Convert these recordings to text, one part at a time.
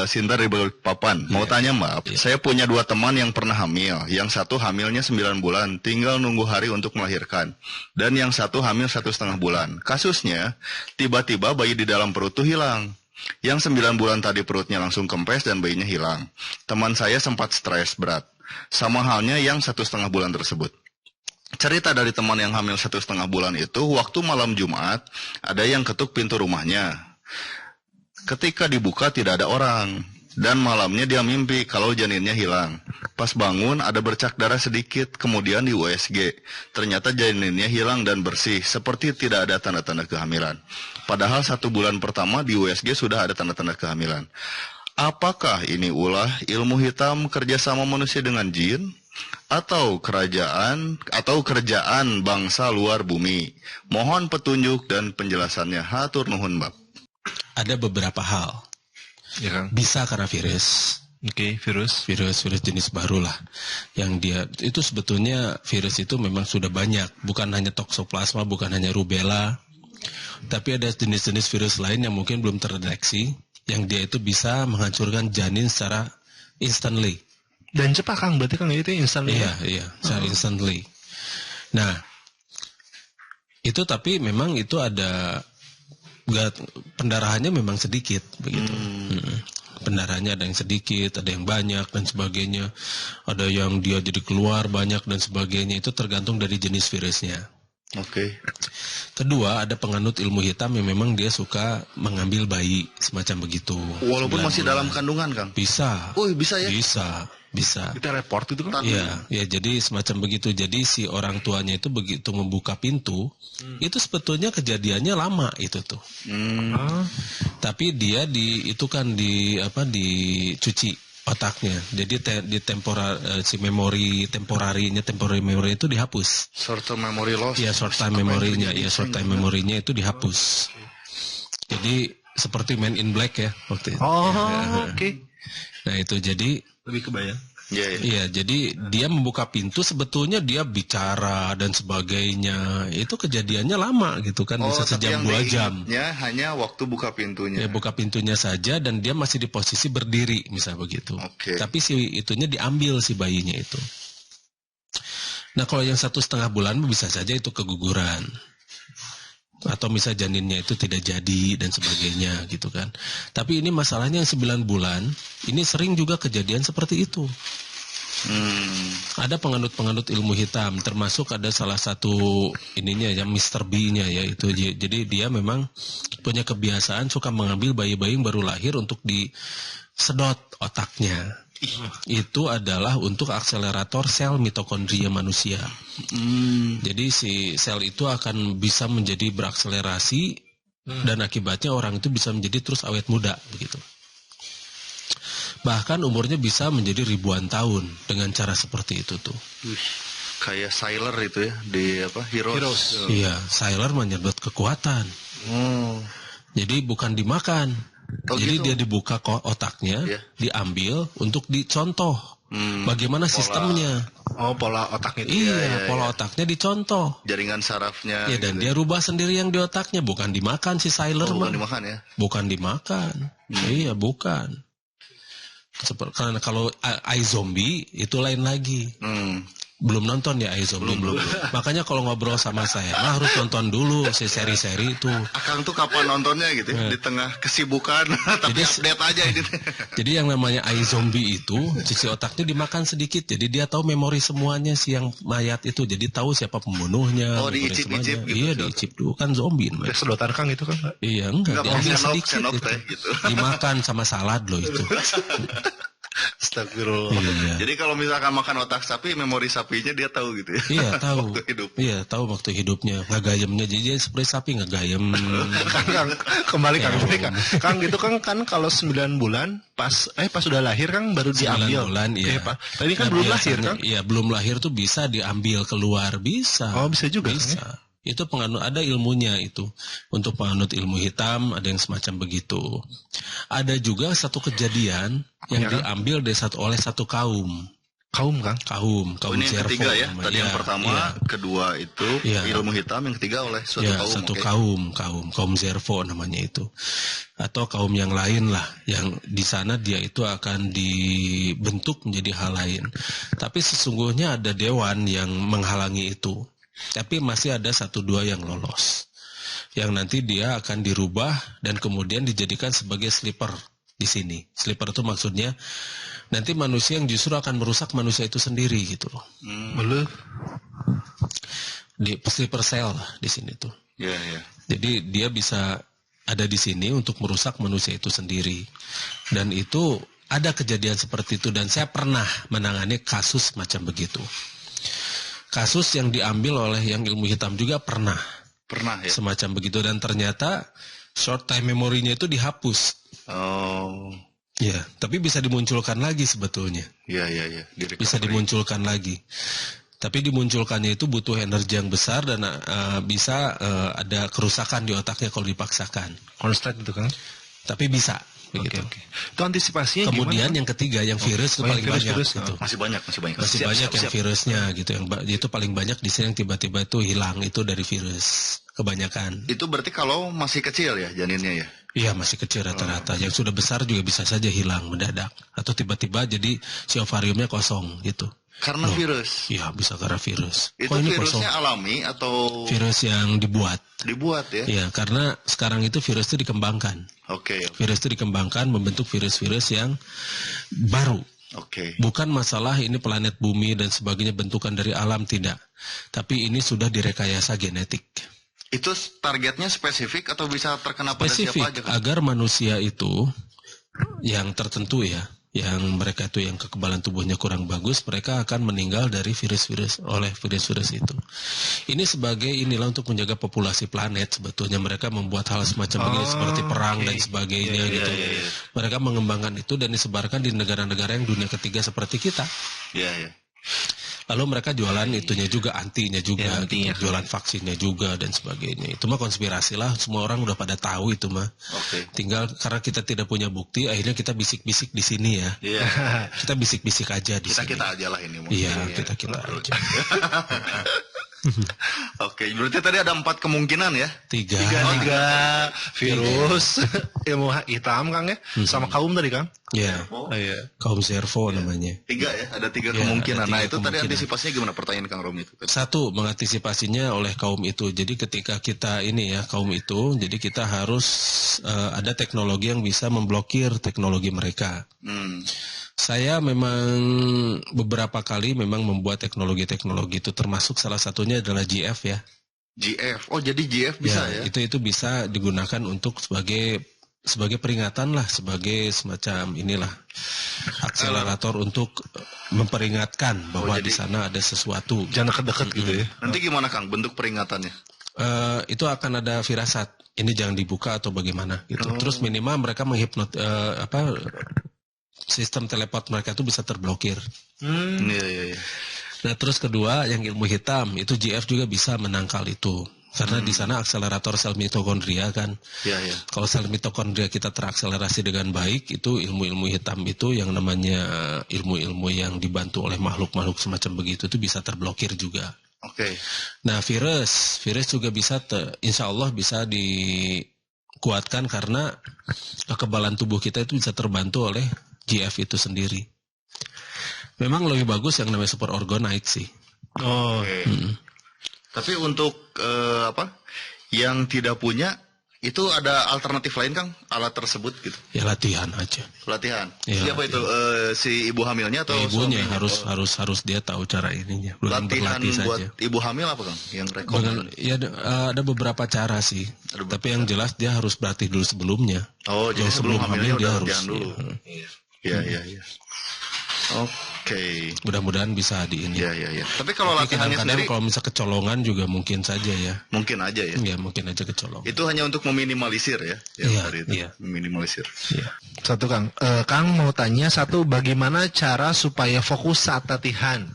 Sinta dari Balikpapan. Mau tanya Mbak, saya punya 2 teman yang pernah hamil. Yang satu hamilnya 9 bulan, tinggal nunggu hari untuk melahirkan. Dan yang satu hamil 1,5 bulan. Kasusnya, tiba-tiba bayi di dalam perut tuh hilang. Yang 9 bulan tadi perutnya langsung kempes dan bayinya hilang. Teman saya sempat stres berat. Sama halnya yang 1,5 bulan tersebut. Cerita dari teman yang hamil 1,5 bulan itu, waktu malam Jumat, ada yang ketuk pintu rumahnya. Ketika dibuka tidak ada orang. Dan malamnya dia mimpi kalau janinnya hilang. Pas bangun ada bercak darah sedikit, kemudian di USG. Ternyata janinnya hilang dan bersih, seperti tidak ada tanda-tanda kehamilan. Padahal 1 bulan pertama di USG sudah ada tanda-tanda kehamilan. Apakah ini ulah ilmu hitam kerjasama manusia dengan jin? Atau kerjaan bangsa luar bumi? Mohon petunjuk dan penjelasannya. Hatur nuhun, Mbak. Ada beberapa hal. Ya, Kang. Bisa karena virus. Oke, virus jenis baru lah. Yang dia itu sebetulnya virus itu memang sudah banyak, bukan hanya toksoplasma, bukan hanya rubella. Tapi ada jenis-jenis virus lain yang mungkin belum terdeteksi, yang dia itu bisa menghancurkan janin secara instantly. Dan cepat Kang, berarti Kang itu instantly. Iya, secara instantly. Nah, itu tapi memang itu ada pendarahannya memang sedikit begitu. Pendarahannya ada yang sedikit, ada yang banyak dan sebagainya. Ada yang dia jadi keluar banyak dan sebagainya. Itu tergantung dari jenis virusnya. Oke. Kedua, ada penganut ilmu hitam yang memang dia suka mengambil bayi semacam begitu. Walaupun masih dalam kandungan, Kang. Bisa. Oh, bisa ya? Bisa. Kita report itu kan? Iya, jadi semacam begitu. Jadi si orang tuanya itu begitu membuka pintu, itu sebetulnya kejadiannya lama itu tuh. Tapi dia dicuci otaknya. Jadi si memori temporary itu dihapus. Short term memory loss. Iya, short time memorinya itu dihapus. Jadi seperti Man in Black ya waktu itu. Oke. Nah, itu jadi Lebih kebayang. Iya, jadi dia membuka pintu sebetulnya dia bicara dan sebagainya. Itu kejadiannya lama gitu kan, bisa sejam 2 jam. Ya, hanya waktu buka pintunya. Ya, buka pintunya saja dan dia masih di posisi berdiri, misalnya begitu. Okay. Tapi si itunya diambil si bayinya itu. Nah, kalau yang 1,5 bulan bisa saja itu keguguran. Atau misalnya janinnya itu tidak jadi dan sebagainya gitu kan. Tapi ini masalahnya yang 9 bulan, ini sering juga kejadian seperti itu. Ada penganut-penganut ilmu hitam, termasuk ada salah satu ininya yang Mr. B-nya ya itu. Jadi dia memang punya kebiasaan suka mengambil bayi-bayi yang baru lahir untuk disedot otaknya. Itu adalah untuk akselerator sel mitokondria manusia. Jadi si sel itu akan bisa menjadi berakselerasi dan akibatnya orang itu bisa menjadi terus awet muda begitu. Bahkan umurnya bisa menjadi ribuan tahun dengan cara seperti itu tuh. Kayak Sailor itu ya di Heroes. Iya, Sailor menyedot kekuatan. Jadi bukan dimakan. Jadi gitu. dia dibuka otaknya, diambil untuk dicontoh. Bagaimana sistemnya? Pola otaknya itu. Iya, pola otaknya dicontoh. Jaringan sarafnya. Ya, dan dia rubah sendiri yang di otaknya, bukan dimakan si Sailor. Bukan dimakan ya? Bukan dimakan. Iya, bukan. Karena kalau iZombie itu lain lagi. Belum nonton ya iZombie belum. Makanya kalau ngobrol sama saya, harus nonton dulu si seri-seri itu. Akang tuh kapan nontonnya gitu? Di tengah kesibukan, tapi update aja ini. Jadi yang namanya iZombie itu sisi otaknya dimakan sedikit, jadi dia tahu memori semuanya si yang mayat itu, jadi tahu siapa pembunuhnya. Diicip-icip gitu. Iya, diicip dulu kan zombie. Sedotan Kang itu kan? Iya, enggak diambil sedikit gitu. Dimakan sama salad loh itu. Astagfirullah. Iya. Jadi kalau misalkan makan otak sapi, memori sapinya dia tahu gitu ya? Iya, tahu. Waktu hidup. Iya, tahu waktu hidupnya. Ngagayemnya, jadi dia seperti sapi ngagayem. Kembali Kang. Kang gitu kan kalau 9 bulan pas sudah lahir Kang baru diambil. 9 bulan, iya. Tadi kan belum lahir Kang? Iya, belum lahir tuh bisa diambil keluar, bisa. Oh, bisa juga. Bisa. Kan, ya? Itu penganut, ada ilmunya itu. Untuk penganut ilmu hitam ada yang semacam begitu. Ada juga satu kejadian yang diambil oleh satu kaum. Kaum Kang. Kaum Ini yang Zervo ketiga ya. namanya. Tadi yang pertama, kedua itu ilmu hitam, yang ketiga oleh suatu kaum. Satu oke. kaum Zervo namanya itu, atau kaum yang lain lah, yang di sana dia itu akan dibentuk menjadi hal lain. Tapi sesungguhnya ada dewan yang menghalangi itu. Tapi masih ada 1-2 yang lolos, yang nanti dia akan dirubah dan kemudian dijadikan sebagai sleeper di sini. Sleeper itu maksudnya nanti manusia yang justru akan merusak manusia itu sendiri gitu loh. Belum. Di sleeper cell di sini tuh. Iya, iya. Jadi dia bisa ada di sini untuk merusak manusia itu sendiri. Dan itu ada kejadian seperti itu dan saya pernah menangani kasus macam begitu. Kasus yang diambil oleh yang ilmu hitam juga pernah. Pernah ya. Semacam begitu dan ternyata short time memorinya itu dihapus. Oh. Ya, tapi bisa dimunculkan lagi sebetulnya. Iya, iya, iya. Bisa dimunculkan lagi. Tapi dimunculkannya itu butuh energi yang besar dan bisa ada kerusakan di otaknya kalau dipaksakan. Konstat itu Kang. Tapi bisa begitu. Oke. Itu antisipasinya Kemudian gimana? yang ketiga yang virus itu paling banyak virus. gitu. Masih banyak. Masih banyak yang virusnya gitu, yang itu paling banyak di sini yang tiba-tiba itu hilang itu dari virus kebanyakan. Itu berarti kalau masih kecil ya janinnya ya? Iya masih kecil rata-rata. Yang sudah besar juga bisa saja hilang mendadak atau tiba-tiba jadi si ovariumnya kosong gitu. Karena virus. Iya bisa karena virus. Itu Kok ini virusnya kosong? alami atau Virus yang dibuat. dibuat ya? Iya karena sekarang itu virus itu dikembangkan. Oke. Virus itu dikembangkan membentuk virus-virus yang baru. Oke. Bukan masalah ini planet bumi dan sebagainya bentukan dari alam, tidak. Tapi ini sudah direkayasa genetik. Itu targetnya spesifik atau bisa terkena pada siapa Spesifik aja kan? agar manusia itu yang tertentu ya, yang mereka itu yang kekebalan tubuhnya kurang bagus, mereka akan meninggal dari oleh virus-virus itu. Ini sebagai inilah untuk menjaga populasi planet sebetulnya mereka membuat hal semacam ini seperti perang dan sebagainya gitu. Mereka mengembangkan itu dan disebarkan di negara-negara yang dunia ketiga seperti kita. Iya, iya. Lalu mereka jualan itunya juga, antinya juga, gitu. Jualan vaksinnya juga dan sebagainya. Itu mah konspirasi lah, semua orang udah pada tahu itu mah. Oke. Tinggal karena kita tidak punya bukti, akhirnya kita bisik-bisik di sini ya. Iya. Kita bisik-bisik aja di sini. Kita aja lah ini. Iya, kita aja. Oke, berarti tadi ada 4 kemungkinan ya? 3. Tiga virus, ilmu hitam Kang ya, sama kaum tadi Kang. Ya, Iya. kaum Zervo namanya. 3 ya, ada 3 Ya, kemungkinan. ada 3 Nah itu tadi kemungkinan. antisipasinya gimana pertanyaan Kang Romi itu? Satu, mengantisipasinya oleh kaum itu. Jadi ketika kita ini ya, kaum itu, jadi kita harus ada teknologi yang bisa memblokir teknologi mereka. Saya memang beberapa kali memang membuat teknologi-teknologi itu, termasuk salah satunya adalah GF ya. GF, oh jadi GF bisa ya? Itu bisa digunakan untuk sebagai peringatan lah, sebagai semacam inilah akselerator untuk memperingatkan bahwa di sana ada sesuatu. Jangan dekat-dekat gitu ya. Nanti gimana Kang bentuk peringatannya? Itu akan ada firasat. Ini jangan dibuka atau bagaimana gitu. Terus minimal mereka sistem teleport mereka itu bisa terblokir. Iya. Nah terus kedua yang ilmu hitam itu GF juga bisa menangkal itu. Karena di sana akselerator sel mitokondria kan. Iya. Kalau sel mitokondria kita terakselerasi dengan baik, itu ilmu-ilmu hitam itu yang namanya ilmu-ilmu yang dibantu oleh makhluk-makhluk semacam begitu itu bisa terblokir juga. Oke. Nah virus juga bisa insya Allah bisa dikuatkan karena kekebalan tubuh kita itu bisa terbantu oleh GF itu sendiri. Memang lebih bagus yang namanya super orgonite sih. Oke. Tapi untuk yang tidak punya itu ada alternatif lain Kang alat tersebut gitu? Ya latihan aja. Latihan. Ya, Siapa latihan. itu si ibu hamilnya atau Ibunya suaminya? harus dia tahu cara ininya. Belum Latihan berlatih buat saja. ibu hamil apa Kang? Yang rekomend? Ya ada beberapa cara sih. Tapi yang jelas dia harus berlatih dulu sebelumnya. Oh, jadi Kalau sebelum hamilnya dia udah harus latihan dulu. Iya. Oke. Mudah-mudahan bisa di ini. Iya. Tapi kalau Tapi latihannya kadang-kadang sendiri kalau misal kecolongan juga mungkin saja ya. mungkin aja ya. Ya mungkin aja kecolongan. Itu hanya untuk meminimalisir ya. Iya, Tadi itu. iya. Meminimalisir. Satu Kang, Kang mau tanya satu, bagaimana cara supaya fokus saat latihan?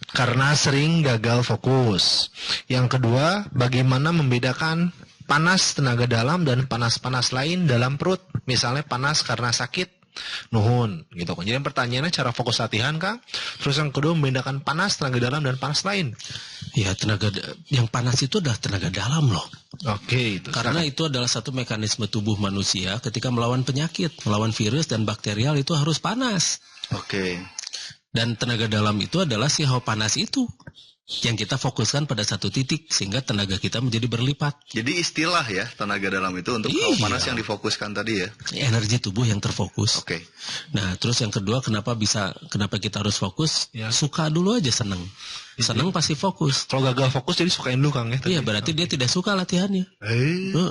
Karena sering gagal fokus. Yang kedua, bagaimana membedakan panas tenaga dalam dan panas-panas lain dalam perut? Misalnya panas karena sakit Nuhun gitu kan. Jadi pertanyaannya cara fokus latihan Kang. Terus yang kedua membedakan panas, tenaga dalam dan panas lain. Ya yang panas itu adalah tenaga dalam loh. Oke, itu. Karena itu adalah satu mekanisme tubuh manusia ketika melawan penyakit, melawan virus dan bakterial itu harus panas. Oke. Dan tenaga dalam itu adalah si hawa panas itu yang kita fokuskan pada satu titik sehingga tenaga kita menjadi berlipat. Jadi istilah ya tenaga dalam itu untuk hawa panas yang difokuskan tadi ya. Energi tubuh yang terfokus. Oke. Nah, terus yang kedua kenapa kita harus fokus? Ya. Suka dulu aja, seneng. Seneng pasti fokus. Kalau gagal fokus jadi sukain dulu Kang ya. Iya, berarti dia tidak suka latihannya.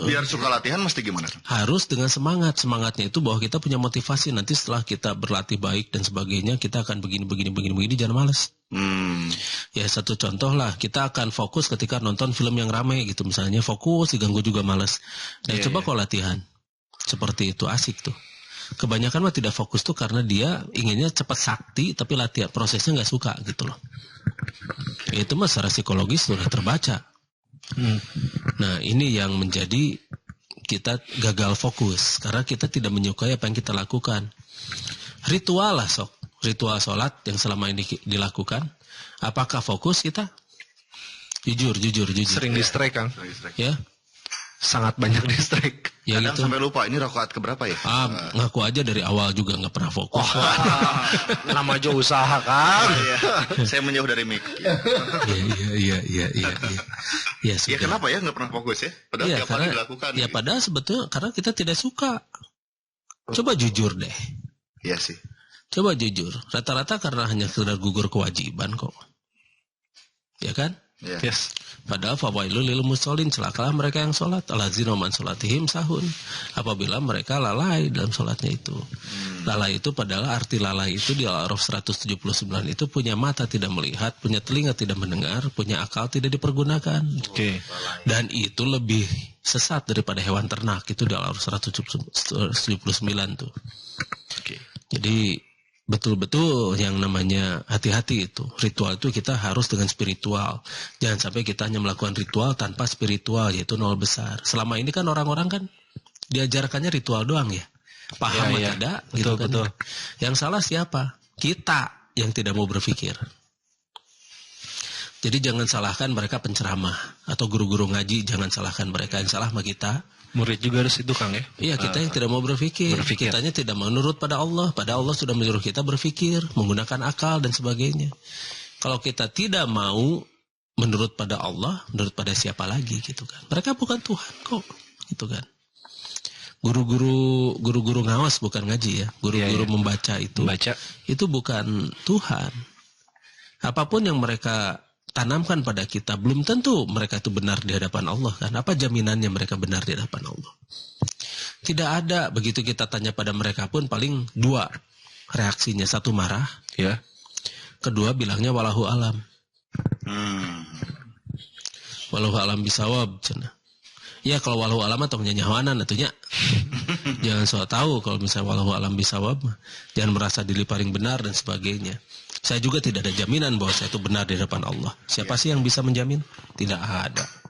Biar suka latihan mesti gimana? Harus dengan semangat. Semangatnya itu bahwa kita punya motivasi. Nanti setelah kita berlatih baik dan sebagainya, kita akan begini, jangan malas. Ya satu contoh lah, kita akan fokus ketika nonton film yang ramai gitu. Misalnya fokus, diganggu juga malas. Nah coba kalau latihan. Seperti itu, asik tuh. Kebanyakan mah tidak fokus tuh karena dia inginnya cepat sakti, tapi latihan prosesnya nggak suka gitu loh. Itu mah secara psikologis sudah terbaca. Nah ini yang menjadi kita gagal fokus karena kita tidak menyukai apa yang kita lakukan. Ritual lah sok, ritual sholat yang selama ini dilakukan, apakah fokus kita? Jujur. Sering distract Kang. Ya. Sangat banyak distract. Ya Kadang gitu. sampai lupa ini rakaat keberapa ya? Ngaku aja dari awal juga nggak pernah fokus. Nama aja usaha Kang. Saya menjauh dari mic. Iya. Ya Ya sudah. kenapa ya nggak pernah fokus ya? Padahal Iya, tiap hari dilakukan. Ya padahal sebetulnya karena kita tidak suka. Coba jujur deh. Iya sih. Coba jujur. Rata-rata karena hanya sekedar gugur kewajiban kok. Ya kan? Ya. Yes. Padahal fawailul lil musholin, celakalah mereka yang sholat, allazina man sholatihim sahun. Apabila mereka lalai dalam sholatnya itu. Lalai itu padahal arti lalai itu di Al-A'raf 179 itu punya mata tidak melihat, punya telinga tidak mendengar, punya akal tidak dipergunakan. Oke. Dan itu lebih sesat daripada hewan ternak, itu di Al-A'raf 179 tuh. Oke. Jadi betul-betul yang namanya hati-hati itu. Ritual itu kita harus dengan spiritual. Jangan sampai kita hanya melakukan ritual tanpa spiritual, yaitu nol besar. Selama ini kan orang-orang kan diajarkannya ritual doang ya. Paham Ya. tidak? Betul, Gitu kan. betul. Yang salah siapa? Kita yang tidak mau berpikir. Jadi jangan salahkan mereka penceramah atau guru-guru ngaji, jangan salahkan mereka, yang salah sama kita. Murid juga harus itu Kang ya. Iya, kita yang tidak mau berpikir. Kitanya tidak menurut pada Allah. Pada Allah sudah menyuruh kita berpikir, menggunakan akal dan sebagainya. Kalau kita tidak mau menurut pada Allah, menurut pada siapa lagi gitu kan. Mereka bukan Tuhan kok, gitu kan. Guru-guru ngawas bukan ngaji ya. Guru-guru membaca itu. Itu bukan Tuhan. Apapun yang mereka tanamkan pada kita, belum tentu mereka itu benar di hadapan Allah kan. Apa jaminannya mereka benar di hadapan Allah? Tidak ada. Begitu kita tanya pada mereka pun paling dua reaksinya. Satu marah, Ya. kedua bilangnya walahu alam. Walahu alam bisawab. Ya kalau walahu alam atau nyanyawanan atunya. Jangan so tahu kalau misalnya walahu alam bisawab, jangan merasa diri paling benar dan sebagainya. Saya juga tidak ada jaminan bahwa saya itu benar di hadapan Allah. Siapa sih yang bisa menjamin? Tidak ada.